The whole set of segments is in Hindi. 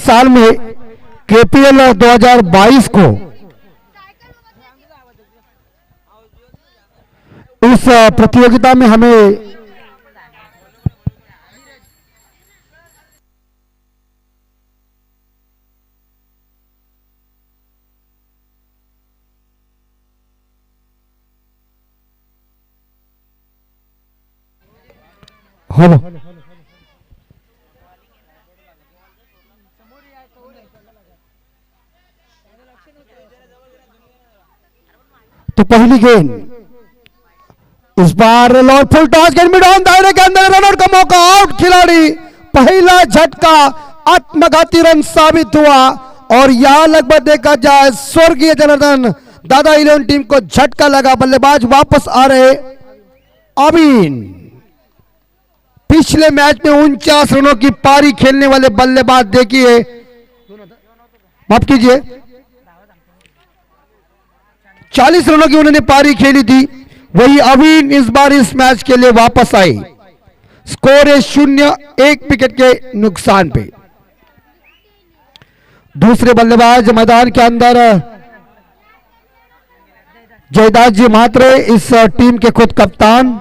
साल में केपीएल 2022 को इस प्रतियोगिता में हमें हेलो तो पहली गेंद इस बार लॉर्ड फुल टॉस गेंद मिड ऑन दायरे के अंदर रनआउट का मौका आउट खिलाड़ी पहला झटका आत्मघाती रन साबित हुआ और यहां लगभग देखा जाए स्वर्गीय जनार्दन दादा 11 टीम को झटका लगा। बल्लेबाज वापस आ रहे अमीन पिछले मैच में 49 रनों की पारी खेलने वाले बल्लेबाज देखिए माफ कीजिए 40 रनों की उन्होंने पारी खेली थी। वही अवीन इस बार इस मैच के लिए वापस आई। स्कोर है 0-1 विकेट के नुकसान पे। दूसरे बल्लेबाज मैदान के अंदर जयदास जी म्हात्रे इस टीम के खुद कप्तान।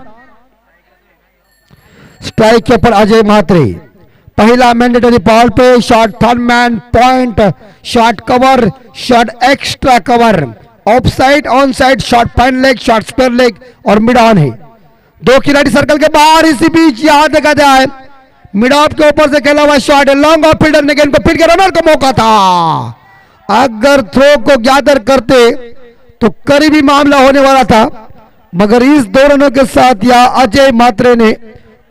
स्ट्राइक के ऊपर अजय म्हात्रे पहला मैंडेटरी बॉल पे shot third man point shot cover shot extra cover of side on side shot fine leg shot square leg और मिड ऑन है। दो खिलाड़ी सर्कल के बाहर इसी बीच यहां देखा जाए मिड ऑफ के ऊपर से खेला हुआ शॉट लॉन्ग ऑफ फील्डर ने गेंद को फील्ड के रनर का मौका था। अगर थ्रो को गैदर करते तो करीबी मामला होने वाला था मगर इस दो रनों के साथ यह अजय म्हात्रे ने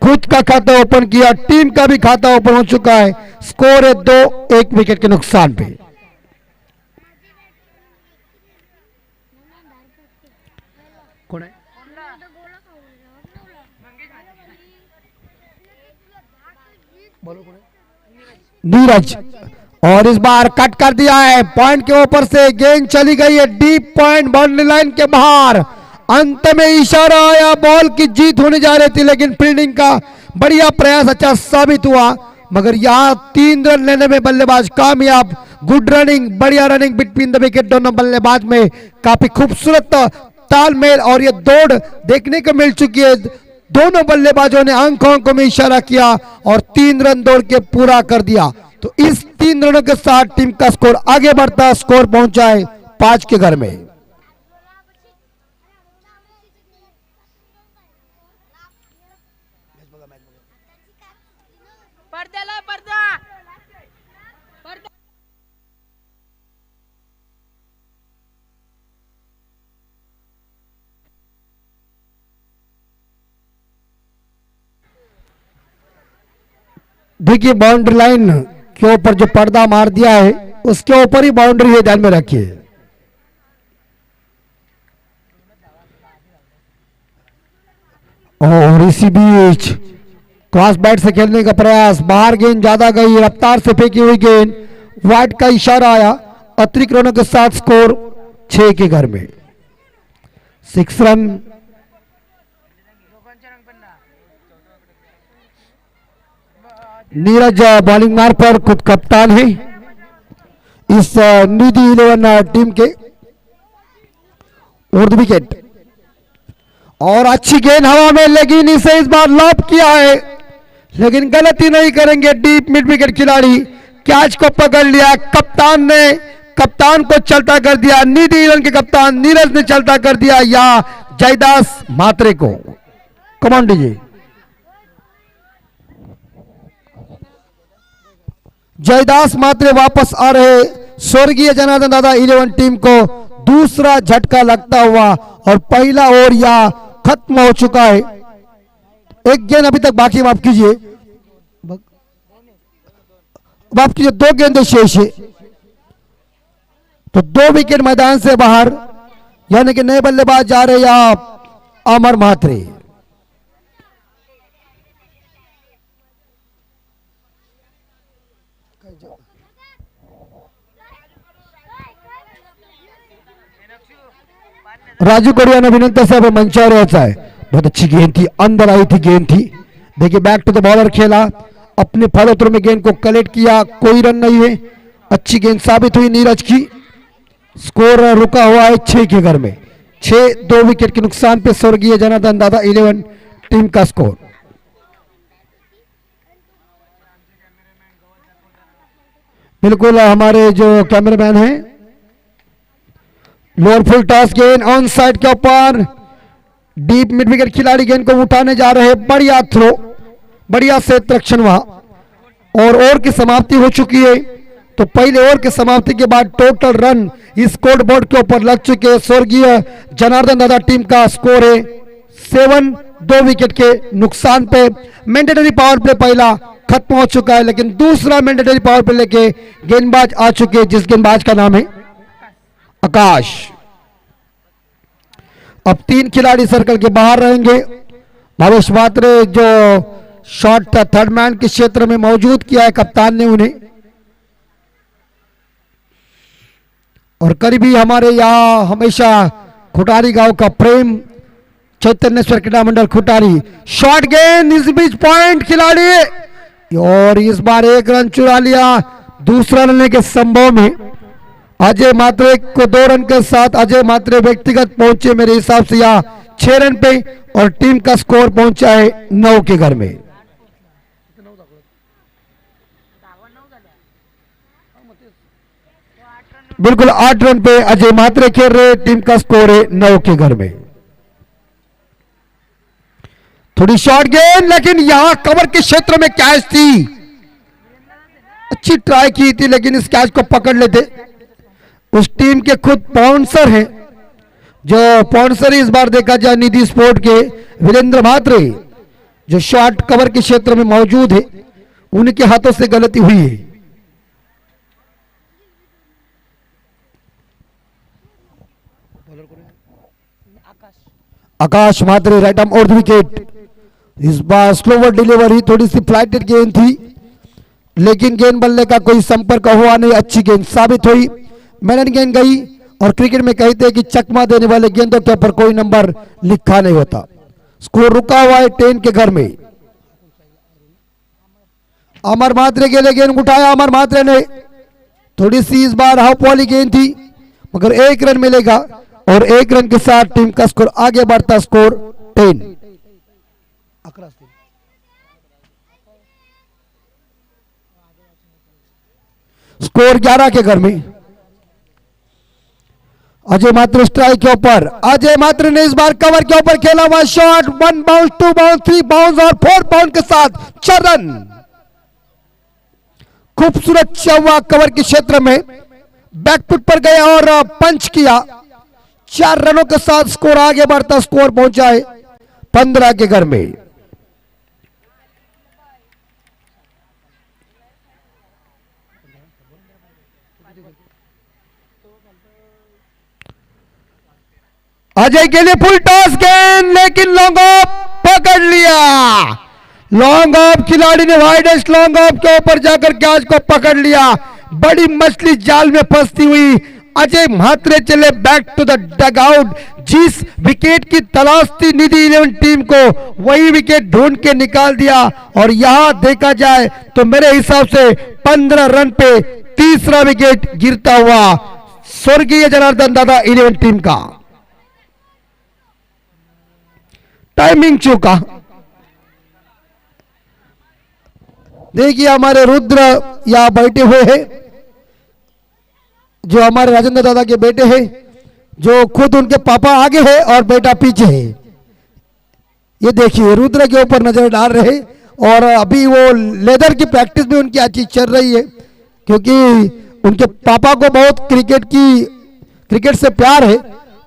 खुद का खाता ओपन किया। टीम का भी खाता ओपन हो चुका है। स्कोर है 2-1 विकेट के नुकसान पे। कौन है? नीरज और इस बार कट कर दिया है पॉइंट के ऊपर से गेंद चली गई है डीप पॉइंट बाउंड्री लाइन के बाहर। अंत में इशारा आया बॉल की जीत होने जा रही थी लेकिन फील्डिंग का बढ़िया प्रयास अच्छा साबित हुआ मगर यहां 3 रन लेने में बल्लेबाज कामयाब। गुड रनिंग बढ़िया रनिंग बिटवीन द विकेट दोनों बल्लेबाज में काफी खूबसूरत तालमेल और ये दौड़ देखने को मिल चुकी है। दोनों बल्लेबाजों ने अंकों में इशारा किया और 3 रन दौड़ के पूरा कर दिया। तो इस 3 रनों के साथ टीम का स्कोर आगे बढ़ता स्कोर पहुंचा है 5 के घर में। देखिए बाउंड्री लाइन के ऊपर जो पर्दा मार दिया है उसके ऊपर ही बाउंड्री है, ध्यान में रखिए। और इसी बीच क्रॉस बैट से खेलने का प्रयास बाहर गेंद ज्यादा गई रफ्तार से फेंकी हुई गेंद वाइड का इशारा आया। अतिरिक्त रनों के साथ स्कोर 6 के घर में। 6 रन नीरज बॉलिंग मार पर खुद कप्तान है इस निधि 11 टीम के। उर्द विकेट और अच्छी गेंद हवा में लेकिन इसे इस बार लॉब किया है लेकिन गलती नहीं करेंगे डीप मिड विकेट खिलाड़ी। कैच को पकड़ लिया कप्तान ने कप्तान को चलता कर दिया। निधि 11 के कप्तान नीरज ने चलता कर दिया या जयदास म्हात्रे को। कमांड दीजिए। जयदास म्हात्रे वापस आ रहे। स्वर्गीय जनार्दन दादा 11 टीम को दूसरा झटका लगता हुआ और पहला ओवर या खत्म हो चुका है। एक गेंद अभी तक बाकी। माफ कीजिए 2 गेंदें शेष है तो 2 विकेट मैदान से बाहर यानी कि नए बल्लेबाज जा रहे या अमर म्हात्रे। राजू कोरिया ने अभिनंदन साहब मंचावर होता है। बहुत अच्छी गेंद थी अंदर आई थी गेंद थी। देखिए बैक टू द बॉलर खेला अपने फॉलोथ्रू में गेंद को कलेक्ट किया, कोई रन नहीं है। अच्छी गेंद साबित हुई नीरज की। स्कोर रुका हुआ है 6 के घर में। 6, 2 विकेट के नुकसान पे स्वर्गीय जनार्दन दादा 11 टीम का स्कोर। बिल्कुल हमारे जो कैमरामैन हैं, लोअर फुल टॉस गेंद ऑन साइड के ऊपर, डीप मिड विकेट खिलाड़ी गेंद को उठाने जा रहे हैं। बढ़िया थ्रो, बढ़िया से रक्षण वहां, और ओवर की समाप्ति हो चुकी है। तो पहले ओवर की समाप्ति के बाद टोटल रन स्कोर बोर्ड के ऊपर लग चुके हैं। स्वर्गीय जनार्दन दादा टीम का स्कोर है 7, 2 विकेट के नुकसान पे। मैंडेटरी पावर प्ले पहला खत्म हो चुका है, लेकिन दूसरा मैंडेटरी पावर प्ले लेके गेंदबाज आ चुके हैं, जिस गेंदबाज का नाम है आकाश। अब 3 खिलाड़ी सर्कल के बाहर रहेंगे। भावेश मात्रे जो शॉट था थर्ड मैन के क्षेत्र में मौजूद किया है कप्तान ने उन्हें, और करीबी हमारे यहाँ हमेशा खुटारी गांव का प्रेम चैतन्येश्वर क्रीड़ा मंडल खुटारी। शॉट गेंद इस बीच पॉइंट खिलाड़ी, और इस बार 1 रन चुरा लिया। दूसरा रन लेने के संभव में अजय मात्रे को 2 रन के साथ अजय मात्रे व्यक्तिगत पहुंचे मेरे हिसाब से यहाँ 6 रन पे, और टीम का स्कोर पहुंचा है 9 के घर में। बिल्कुल 8 रन पे अजय मात्रे खेल रहे, टीम का स्कोर है 9 के घर में। थोड़ी शॉर्ट गेंद, लेकिन यहां कवर के क्षेत्र में कैच थी। अच्छी ट्राई की थी, लेकिन इस कैच को पकड़ लेते। उस टीम के खुद बाउंसर हैं, जो बाउंसर इस बार देखा जाए निधि स्पोर्ट के वीरेंद्र मात्रे, जो शॉर्ट कवर के क्षेत्र में मौजूद है, उनके हाथों से गलती हुई है। आकाश मात्रे राइट आर्म और विकेट। इस बार स्लोवर डिलीवरी, थोड़ी सी फ्लाइटेड गेंद थी, लेकिन गेंद बल्ले का कोई संपर्क हुआ नहीं। अच्छी गेंद साबित हुई, मैडन गेंद गई, और क्रिकेट में कहते हैं कि चकमा देने वाले गेंदों के ऊपर कोई नंबर लिखा नहीं होता। स्कोर रुका हुआ है 10 के घर में। अमर मात्रे के लिए गेंद उठाया, अमर मात्रे ने थोड़ी सी इस बार हाफ वाली गेंद थी, मगर 1 रन मिलेगा, और 1 रन के साथ टीम का स्कोर आगे बढ़ता। स्कोर 10। स्कोर 11 के घर में। अजय मात्र स्ट्राइक के ऊपर, अजय मात्र ने इस बार कवर के ऊपर खेला हुआ शॉट। 1 बाउंस, 2 बाउंस, 3 बाउंस और 4 बाउंस के साथ 4 रन। खूबसूरत चौवा कवर के क्षेत्र में बैकफुट पर गया और पंच किया। 4 रनों के साथ स्कोर आगे बढ़ता। स्कोर पहुंचा है 15 के घर में। अजय के लिए फुल टॉस गेंद, लेकिन लॉन्ग ऑफ पकड़ लिया। लॉन्ग ऑफ खिलाड़ी ने वाइडेस्ट लॉन्ग ऑफ के ऊपर जाकर कैच को पकड़ लिया। बड़ी मछली जाल में फंसती हुई अजय म्हात्रे चले back to the dugout. जिस विकेट की तलाश थी निधि 11 टीम को, वही विकेट ढूंढ के निकाल दिया। और यहां देखा जाए तो मेरे हिसाब से 15 रन पे तीसरा विकेट गिरता हुआ स्वर्गीय जनार्दन दादा 11 टीम का। टाइमिंग चूका। देखिए हमारे रुद्र यहां बैठे हुए हैं, जो हमारे राजेंद्र दादा के बेटे हैं, जो खुद उनके पापा आगे है और बेटा पीछे है। ये देखिए रुद्र के ऊपर नजर डाल रहे, और अभी वो लेदर की प्रैक्टिस भी उनकी अच्छी चल रही है, क्योंकि उनके पापा को बहुत क्रिकेट से प्यार है,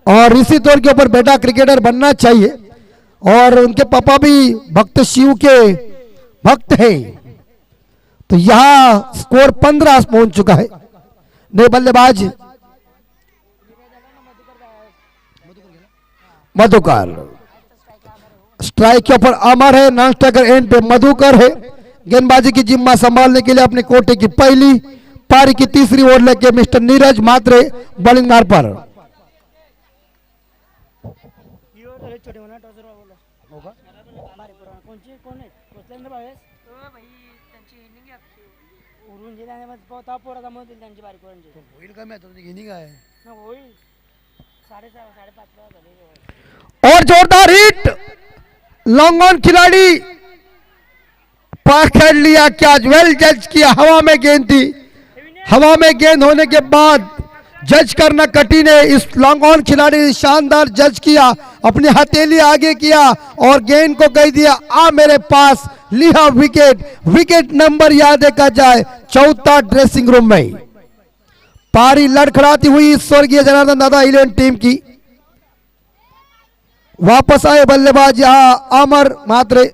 और इसी तौर के ऊपर बेटा क्रिकेटर बनना चाहिए। और उनके पापा भी भक्त शिव के भक्त हैं। तो यहां स्कोर 15 पहुंच चुका है। नए बल्लेबाज मधुकर, स्ट्राइक के ऊपर अमर है, नॉन स्ट्राइकर एंड पे मधुकर है। गेंदबाजी की जिम्मा संभालने के लिए अपने कोटे की पहली पारी की तीसरी ओवर लेके मिस्टर नीरज मात्रे बॉलिंग मार पर। होईल का मॅच घेणी काय साढ़े और जोरदार हिट लॉन्ग ऑन खिलाड़ी पकड़ लिया क्या वेल जज किया हवा में गेंद थी हवा में गेंद होने के बाद जज करना कठिन है इस लॉन्ग ऑन खिलाड़ी ने शानदार जज किया अपनी हथेली आगे किया और गेंद को कह दिया आ मेरे पास लिया विकेट विकेट नंबर याद देखा जाए चौथा ड्रेसिंग रूम में पारी लड़खड़ाती हुई स्वर्गीय जनार्दन दादा 11 टीम की वापस आए बल्लेबाज यहां अमर मात्रे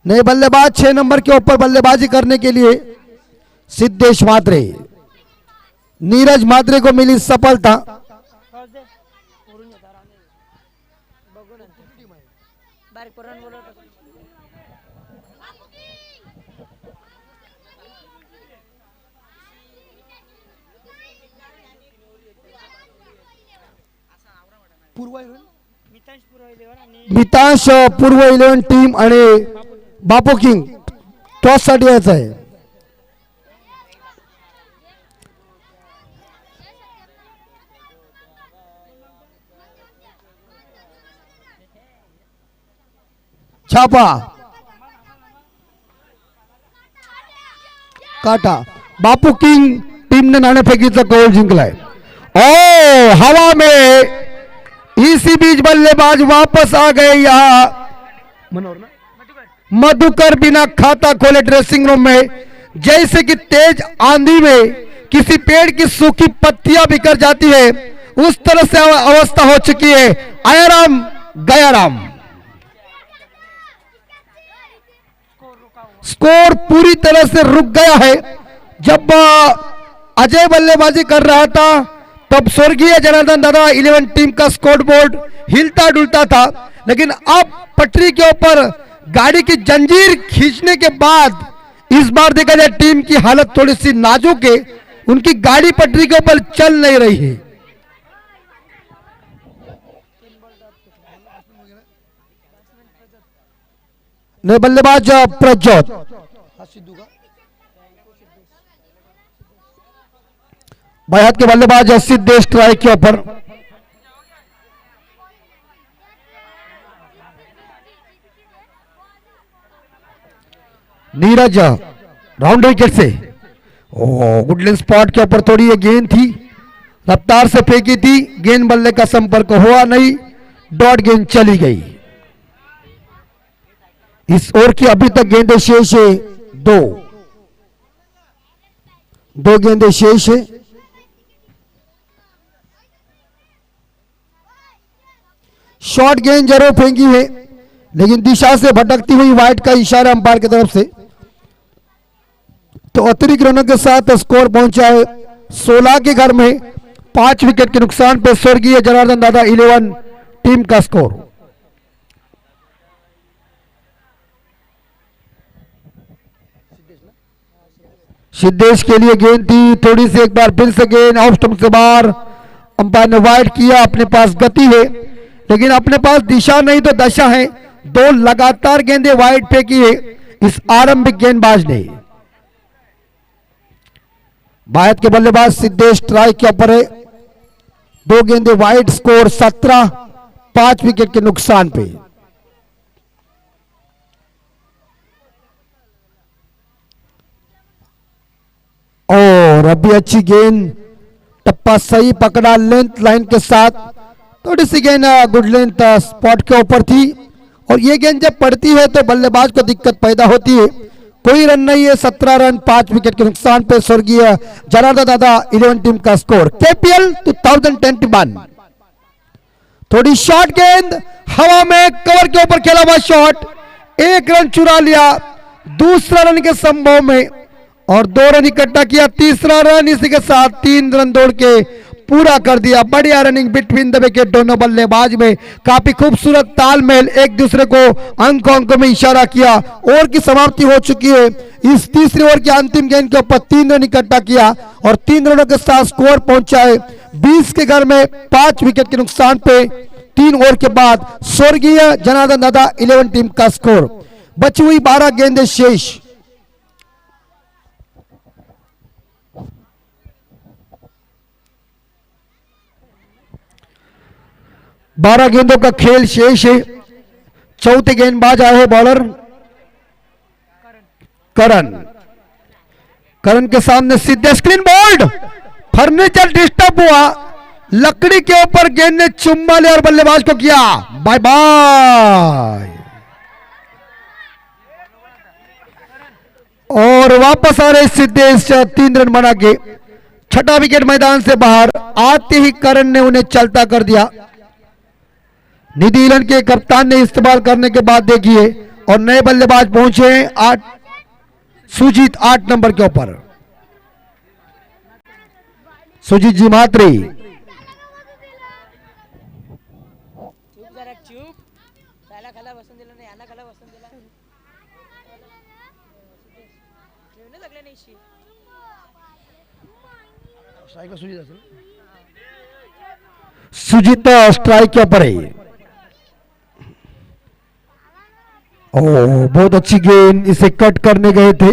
नए बल्लेबाज 6 नंबर के ऊपर बल्लेबाजी करने के लिए सिद्धेश मात्रे नीरज मात्रे को मिली सफलता मितांश पूर्व 11 टीम आणि बापू किंग टॉस साठी यायचं आहे छापा काटा बापू किंग टीम ने नाणेफेकीचा गोल जिंकलाय ओ हवा में इसी बीच बल्लेबाज वापस आ गए यहाँ मधुकर बिना खाता खोले ड्रेसिंग रूम में जैसे कि तेज आंधी में किसी पेड़ की सूखी पत्तियां बिखर जाती है उस तरह से अवस्था हो चुकी है आयाराम गयाराम स्कोर पूरी तरह से रुक गया है जब अजय बल्लेबाजी कर रहा था तब स्वर्गीय जनार्दन दादा 11 टीम का स्कोर बोर्ड हिलता डुलता था लेकिन अब पटरी के ऊपर गाड़ी की जंजीर खींचने के बाद इस बार देखा जाए टीम की हालत थोड़ी सी नाजुक है उनकी गाड़ी पटरी के ऊपर चल नहीं रही है नए बल्लेबाज प्रज्योत बाएं हाथ के बल्लेबाज सिद्धेश स्ट्राइक के ऊपर नीरज राउंड विकेट से गुडलैंड स्पॉट के ऊपर थोड़ी ये गेंद थी रफ्तार से फेंकी थी गेंद बल्ले का संपर्क हुआ नहीं डॉट गेंद चली गई इस ओवर की अभी तक गेंदें शेष है दो गेंदें शेष है शॉर्ट गेंद जरूर फेंकी है लेकिन दिशा से भटकती हुई वाइड का इशारा अंपायर की तरफ से तो अतिरिक्त रनों के साथ स्कोर पहुंचा है 16 के घर में 5 विकेट के नुकसान पे स्वर्गीय जनार्दन दादा 11 टीम का स्कोर सिद्धेश के लिए गेंद थी थोड़ी सी एक बार फिर से गेंद ऑफ स्टंप से बाहर अंपायर ने वाइड किया अपने पास गति है लेकिन अपने पास दिशा नहीं तो दशा है 2 लगातार गेंदें वाइड फेंकी है इस आरंभिक गेंदबाज ने बायत के बल्लेबाज सिद्धेश स्ट्राइक के ऊपर है 2 गेंदें वाइड स्कोर 17 5 विकेट के नुकसान पे और अभी अच्छी गेंद टप्पा सही पकड़ा लेंथ लाइन के साथ थोड़ी सी गेंद गुड लेंथ स्पॉट के ऊपर थी और ये गेंद जब पड़ती है तो बल्लेबाज को दिक्कत पैदा होती है कोई रन नहीं है 17 रन 5 विकेट के नुकसान पे स्वर्गीय जनार्दन दादा 11 टीम का स्कोर केपीएल 2021 थोड़ी शॉर्ट गेंद हवा में कवर के ऊपर खेला हुआ शॉट 1 रन चुरा लिया दूसरा रन के संभव में और 2 रन इकट्ठा किया तीसरा रन इसी के साथ 3 रन दौड़ के पूरा कर दिया बढ़िया रनिंग बिटवीन द विकेट दोनों बल्लेबाज में काफी खूबसूरत तालमेल एक दूसरे को अंकों में इशारा किया ओवर की समाप्ति हो चुकी है इस तीसरी ओवर की अंतिम गेंद के ऊपर 3 रन इकट्ठा किया और 3 रनों के साथ स्कोर पहुंचा है 20 के घर में 5 विकेट के नुकसान पे 3 ओवर के बाद स्वर्गीय जनार्दन दादा 11 टीम का स्कोर बची हुई 12 गेंदें शेष 12 गेंदों का खेल शेष है। चौथे गेंदबाज आए हैं बॉलर करण। करण के सामने सीधे स्क्रीन बोल्ड, फर्नीचर डिस्टर्ब हुआ, लकड़ी के ऊपर गेंद ने चुम्मा लिया और बल्लेबाज को किया बाय बाय। और वापस आ रहे सिद्धेश 3 रन बना के। छठा विकेट मैदान से बाहर आते ही करण ने उन्हें चलता कर दिया। न्यूजीलैंड के कप्तान ने इस्तेमाल करने के बाद देखिए और नए बल्लेबाज पहुंचे हैं 8 सुजीत 8 नंबर के ऊपर। सुजीत जी मात्री चूप जरा चूप. त्याला खाला बसून दिलं नाही, यांना खाला बसून दिला. जेवणे लागले नाही शी. सुजीत स्ट्राइक के ऊपर है। बहुत अच्छी गेंद, इसे कट करने गए थे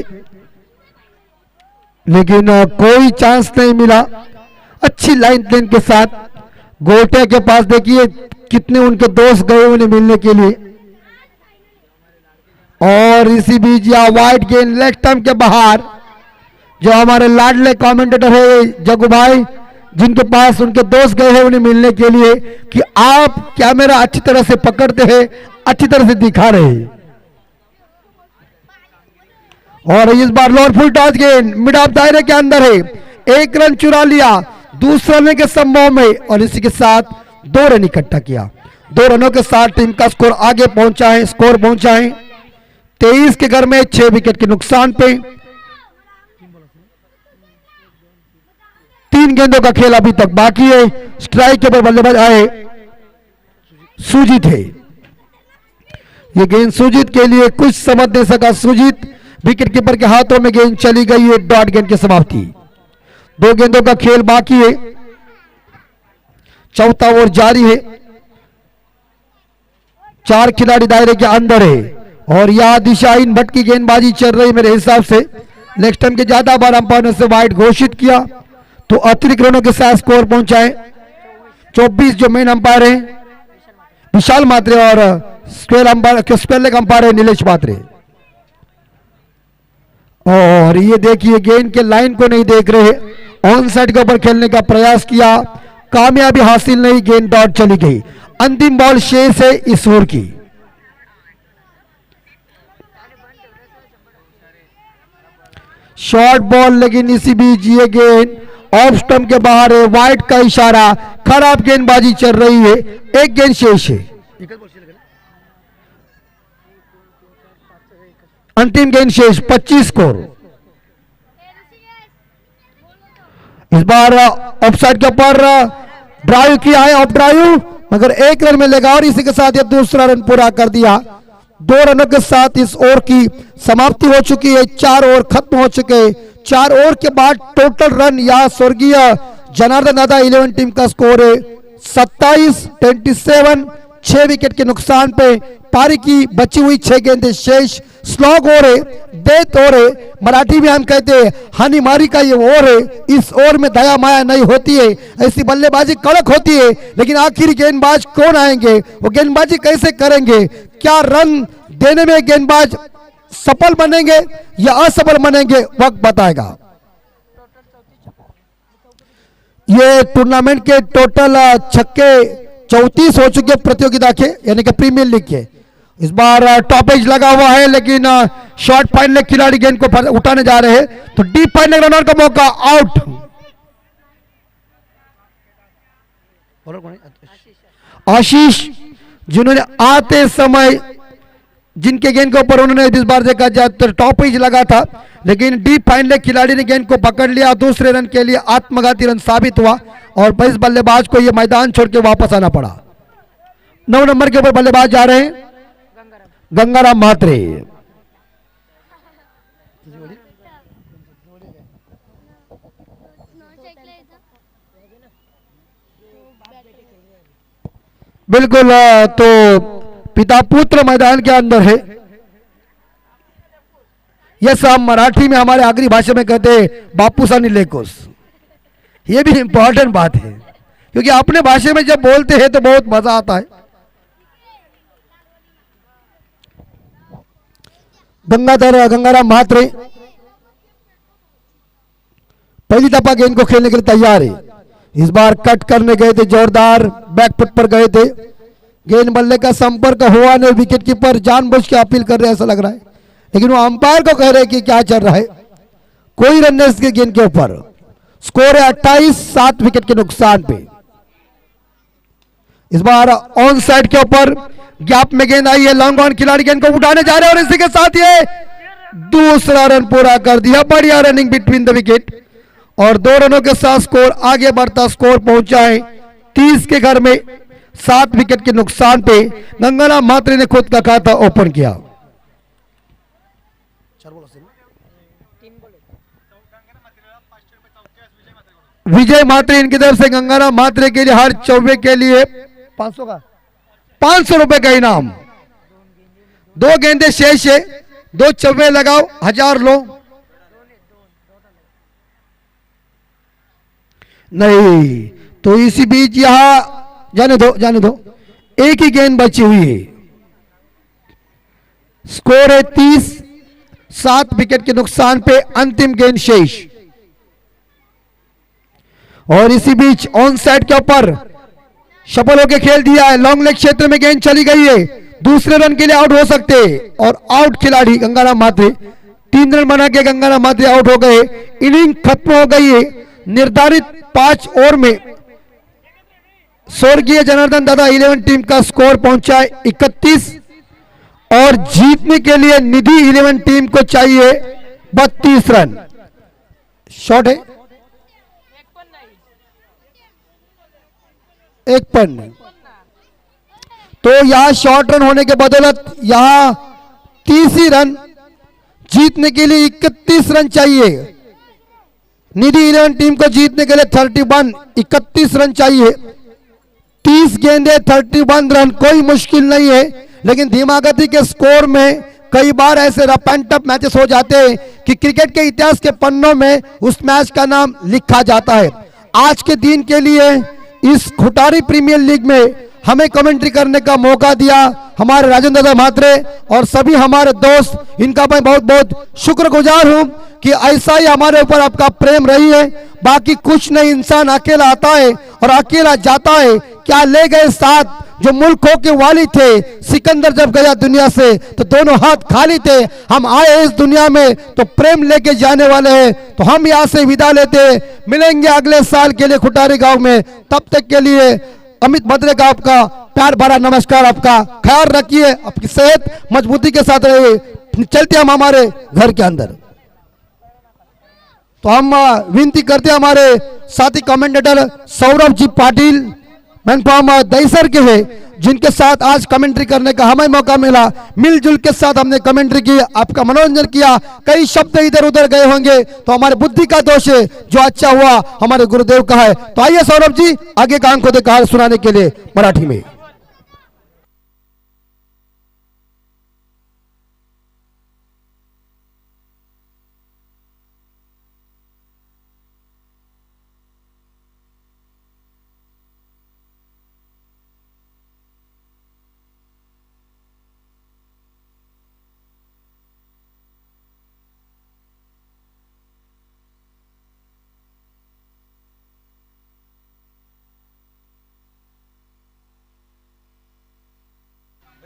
लेकिन कोई चांस नहीं मिला। अच्छी लाइन लेन के साथ गोटे के पास देखिए कितने उनके दोस्त गए उन्हें मिलने के लिए। और इसी बीच या वाइड गेंद लेग स्टंप के बाहर। जो हमारे लाडले कमेंटेटर है जगू भाई, जिनके पास उनके दोस्त गए हैं उन्हें मिलने के लिए कि आप कैमरा अच्छी तरह से पकड़ते हैं, अच्छी तरह से दिखा रहे हैं। और इस बार लोअर फुल टॉस गेंद मिड ऑफ दायरे के अंदर है। 1 रन चुरा लिया दूसरे रन के संभव में और इसी के साथ 2 रन इकट्ठा किया। 2 रनों के साथ टीम का स्कोर आगे पहुंचा है। स्कोर पहुंचा है 23 के घर में 6 विकेट के नुकसान पे। 3 गेंदों का खेल अभी तक बाकी है। स्ट्राइक के ऊपर बल्लेबाज आए सुजीत है। ये गेंद सुजीत के लिए कुछ समझ नहीं सका। सुजीत विकेट कीपर के हाथों में गेंद चली गई है। डॉट गेंद की समाप्ति। 2 गेंदों का खेल बाकी है। चौथा ओवर जारी है। 4 खिलाड़ी दायरे के अंदर है और यह दिशाहीन भटकी गेंदबाजी चल रही मेरे हिसाब से। लेग स्टंप के ज्यादा बार अंपायर ने से वाइड घोषित किया तो अतिरिक्त रनों के साथ स्कोर पहुंचाए। 24 जो मेन अंपायर है विशाल मात्रे और स्पेयर लेग अंपायर है नीलेश मात्रे। और ये देखिए गेंद के लाइन को नहीं देख रहे, ऑन साइड के ऊपर खेलने का प्रयास किया, कामयाबी हासिल नहीं, गेंद डॉट चली गई। अंतिम बॉल शेष है इस ओवर की। शॉर्ट बॉल लेकिन इसी बीच ये गेंद ऑफ स्टंप के बाहर है। वाइड का इशारा, खराब गेंदबाजी चल रही है। 1 गेंद शेष है। अंतिम गेंद शेष 25 स्कोर। इस बार ऑफसाइड के ऊपर ड्राइव किया है, ऑफ ड्राइव, मगर 1 रन मिलेगा और इसी के साथ ये दूसरा रन पूरा कर दिया। 2 रनों के साथ इस ओवर की समाप्ति हो चुकी है। 4 ओवर खत्म हो चुके। 4 ओवर के बाद टोटल रन या स्वर्गीय जनार्दन दादा 11 टीम का स्कोर है 27-27। 6 विकेट के नुकसान पे पारी की बची हुई 6 गेंदें शेष। स्लॉग ओवर है, डेथ ओवर है, मराठी में हम कहते हैं हानि मारी का ये ओवर है। इस ओवर में दया माया नहीं होती है, ऐसी बल्लेबाजी कड़क होती है। लेकिन आखिर गेंदबाज कौन आएंगे, वो गेंदबाजी कैसे करेंगे, क्या रन देने में गेंदबाज सफल बनेंगे या असफल बनेंगे, वक्त बताएगा। ये टूर्नामेंट के टोटल छक्के 34 हो चुके प्रतियोगिता के, यानी कि प्रीमियर लीग के। इस बार टॉपेज लगा हुआ है लेकिन शॉर्ट फाइन लेग खिलाड़ी गेंद को उठाने जा रहे हैं तो डीप फाइन लेग रनर का मौका, आउट। आशीष जिन्होंने आते समय जिनके गेंद के ऊपर उन्होंने इस बार देखा जाए तो टॉपेज लगा था, लेकिन डीप फाइन लेग खिलाड़ी ने गेंद को पकड़ लिया। दूसरे रन के लिए आत्मघाती रन साबित हुआ और इस बल्लेबाज को यह मैदान छोड़ के वापस आना पड़ा। 9 नंबर के ऊपर बल्लेबाज जा रहे हैं गंगाराम म्हात्रे। बिल्कुल, तो पिता पुत्र मैदान के अंदर है। यस, हम मराठी में हमारे आगरी भाषा में कहते हैं बापूसानी लेकोस। ये भी इंपॉर्टेंट बात है, क्योंकि अपने भाषा में जब बोलते हैं तो बहुत मजा आता है। गंगाराम म्हात्रे पहली दफा गेंद को खेलने के लिए तैयार है। इस बार कट करने गए थे, जोरदार बैकफुट पर गए थे, गेंद बल्ले का संपर्क हुआ नहीं। विकेट कीपर जानबूझ के अपील कर रहे हैं ऐसा लग रहा है, लेकिन वो अंपायर को कह रहे हैं कि क्या चल रहा है। कोई रन नहीं इसके गेंद के ऊपर। स्कोर है 28, 7 विकेट के नुकसान पे। इस बार ऑन साइड के ऊपर गैप में गेंद आई है, लॉन्ग ऑन खिलाड़ी गेंद को उठाने जा रहे हैं और इसी के साथ ये दूसरा रन पूरा कर दिया। बढ़िया रनिंग बिटवीन द विकेट और 2 रनों के साथ स्कोर आगे बढ़ता, स्कोर पहुंचा है 30 के घर में। 7 विकेट के नुकसान पे गंगाराम म्हात्रे ने खुद का खाता ओपन किया। विजय म्हात्रे इनकी तरफ से गंगाराम म्हात्रे के लिए हर चौबे के लिए 500 रुपए का इनाम। 2 गेंदे शेष है, 2 चौबे लगाओ, 1000 लो। नहीं तो इसी बीच यहां जाने दो, एक ही गेंद बची हुई है। स्कोर है 30, 7 विकेट के नुकसान पे अंतिम गेंद शेष। और इसी बीच ऑन साइड के ऊपर सफल होकर खेल दिया है, लॉन्ग लेग क्षेत्र में गेंद चली गई है। दूसरे रन के लिए आउट हो सकते और आउट खिलाड़ी गंगाराम म्हात्रे। 3 रन बना के गंगाराम म्हात्रे आउट हो गए। इनिंग खत्म हो गई है। निर्धारित 5 ओवर में स्वर्गीय जनार्दन दादा 11 टीम का स्कोर पहुंचा है 31 और जीतने के लिए निधि 11 टीम को चाहिए 32 रन। शॉट है, एक पन। तो यहां शॉर्ट रन होने के बदौलत यहां 30 ही रन, जीतने के लिए 31 रन चाहिए। निधि 11 टीम को जीतने के लिए 31 रन चाहिए। 30 गेंदे 31 रन, कोई मुश्किल नहीं है। लेकिन धीमा गति के स्कोर में कई बार ऐसे रफ एंड टफ मैचेस हो जाते हैं कि क्रिकेट के इतिहास के पन्नों में उस मैच का नाम लिखा जाता है। आज के दिन के लिए इस खुटारी प्रीमियर लीग में हमें कमेंट्री करने का मौका दिया हमारे राजेंद्र दादा म्हात्रे और सभी हमारे दोस्त, इनका मैं बहुत बहुत शुक्रगुजार हूं कि ऐसा ही हमारे ऊपर आपका प्रेम रही है। बाकी कुछ नहीं, इंसान अकेला आता है और अकेला जाता है। क्या ले गए साथ जो मुल्कों के वाली थे। सिकंदर जब गया दुनिया से तो दोनों हाथ खाली थे। हम आए इस दुनिया में तो प्रेम लेके जाने वाले हैं। तो हम यहाँ से विदा लेते, मिलेंगे अगले साल के लिए खुटारी गांव में। तब तक के लिए अमित भद्रे का आपका प्यार भरा नमस्कार। आपका ख्याल रखिए, आपकी सेहत मजबूती के साथ रहिए। चलते हम हमारे घर के अंदर। तो हम विनती करते हैं हमारे साथी कमेंटेटर सौरभ जी पाटिल मैनफॉर्म दहीसर के हैं, जिनके साथ आज कमेंट्री करने का हमें मौका मिला। मिलजुल के साथ हमने कमेंट्री की, आपका मनोरंजन किया। कई शब्द इधर उधर गए होंगे तो हमारे बुद्धि का दोष है, जो अच्छा हुआ हमारे गुरुदेव का है। तो आइए सौरभ जी आगे का अंक को देखा सुनाने के लिए मराठी में।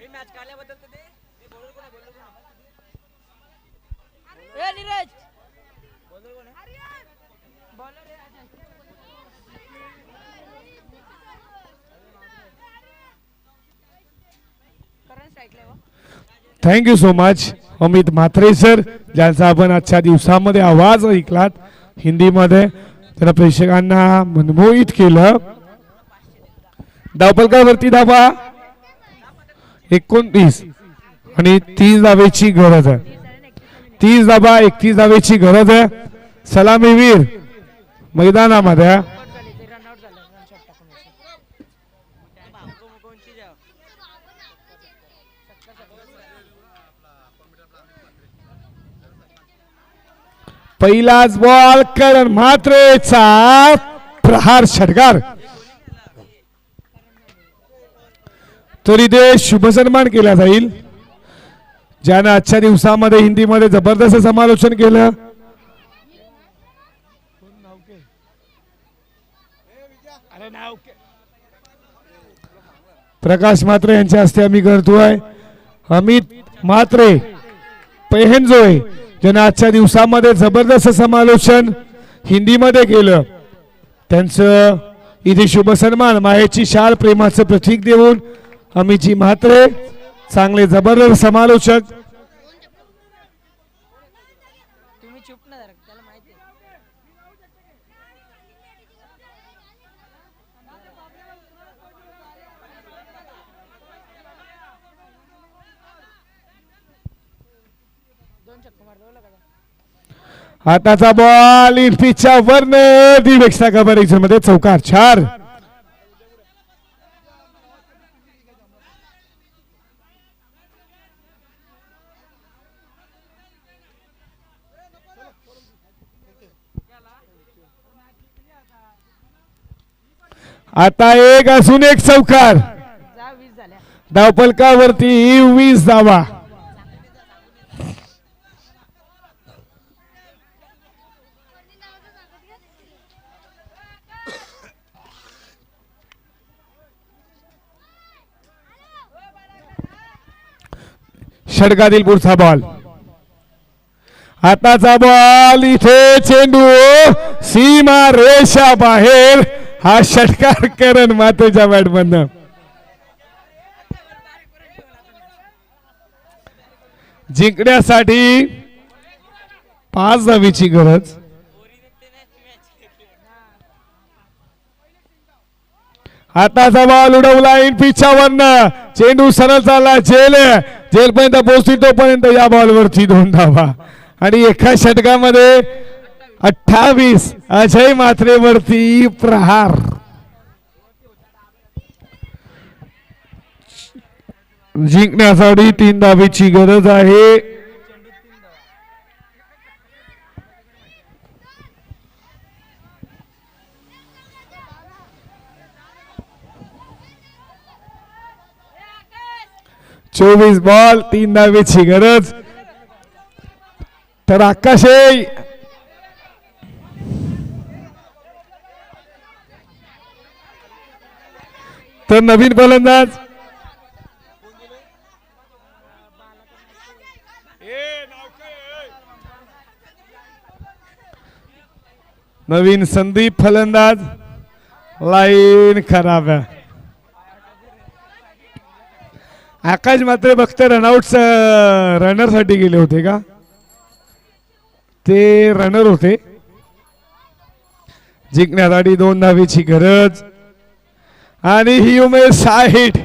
मैच काल्या बदलते ते मी बोललो कोण ए नीरज बोललो कोण बॉलर रे करंट स्ट्राइकला हो। Thank you so much Amit Mhatre sir, ज्यांचा आपण आजच्या दिवसामध्ये आवाज ऐकलात हिंदीमध्ये, त्याला प्रेक्षकांना मनमोहित केलं। धावफलकावरती धावा 29 आणि 30 धावेची गरज आहे। 30 धावा 31 धावेची गरज आहे। सलामीवीर मैदानामध्ये रन आउट झालं, रन शॉट टाकून कोणची जाव पहिलाच बॉल करण म्हात्रेचा प्रहार षटकार। तर इथे शुभसन्मान केला जाईल ज्यानं आजच्या दिवसामध्ये हिंदीमध्ये जबरदस्त समालोचन केलं. प्रकाश म्हात्रे यांच्या हस्ते आम्ही करतोय. अमित म्हात्रे पेहनजोय ज्यानं आजच्या दिवसामध्ये जबरदस्त समालोचन हिंदीमध्ये केलं त्यांचं इथे शुभ सन्मान मायेची शाल प्रेमाचं प्रतीक देऊन अमितजी म्हात्रे चांगले जबरदस्त समालोचक. तुम्ही चुप ना जरा त्याला माहिती आहे. दोन चक्कर मार दोन का आताचा बॉल इन पिचच्या वरन दिवेक्षा कव्हरेज मध्ये चौकार 4. आता एक असून एक चौकार. जा 20 झाल्या. धावफलकावरती 20 धावा. षटकातील पुढचा बॉल. आताचा बॉल इथे चेंडू सीमा रेषा बाहेर. हा षटकार करण मातेच्या बॅट मधनं. जिंकण्यासाठी 5 धावीची गरज. आताचा बॉल उडवला इन पिचच्या वरनं. चेंडू सरळ चालला जेल पर्यंत पोहोचतील तोपर्यंत या बॉलवरती 2 धावा आणि एका षटकामध्ये 28. अजय म्हात्रेवरती प्रहार. जिंकण्यासाठी 3 धावेची गरज आहे. चोवीस बॉल 3 धावेची गरज. तर आकाशे तर नवीन फलंदाज नवीन संदीप फलंदाज. लाईन खराब आहे. आकाश मात्र बघते रनआउट रनर साठी गेले होते का ते रनर होते. जिंकण्यासाठी 2 धावेची गरज आणि ही उमेश साहिट.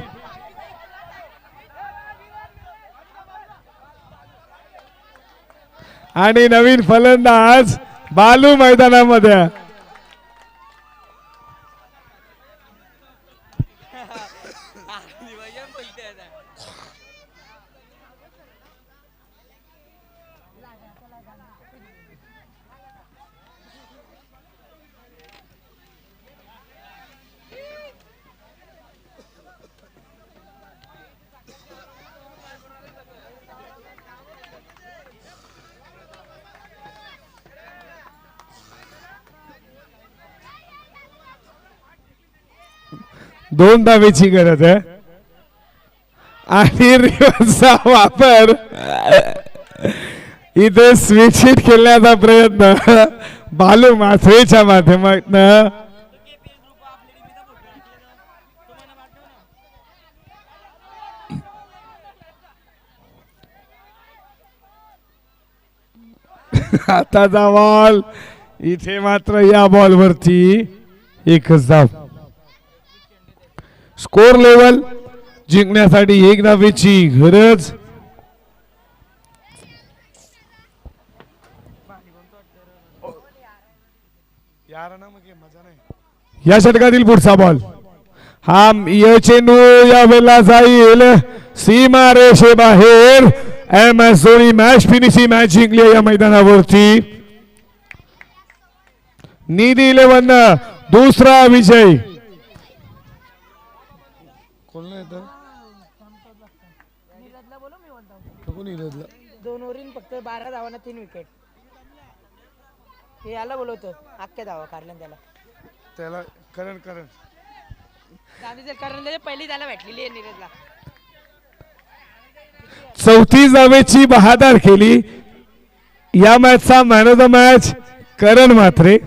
आणि नवीन फलंदाज बालू मैदानामध्ये. दोन धावेची गरज आहे आणि रिव्हर्सचा वापर. इथे स्विच हिट खेळण्याचा प्रयत्न बालू माथरेच्या माध्यमातून. आताचा बॉल इथे मात्र या बॉलवरती एकच धाव. स्कोर लेवल जिंकण्यासाठी 1 धावेची गरज. या षटकातील पुढचा बॉल हा चेंडू या वेळेला जाईल सीमा रेषे बाहेर. MS Dhoni match finishing match जिंकली या मैदानावरती. निधी 11 दुसरा विजय. नीरजला बोलो मी बोलतो 2 ओव्हरीन फक्त 12 धावांना 3 विकेट. हे याला बोलवतो अख्ख्या धावा कारल्यान त्याला करण कारण पहिली त्याला भेटलेली आहे नीरजला. 34 धावेची बहादर केली. या मॅचचा man of the match Karan Mhatre.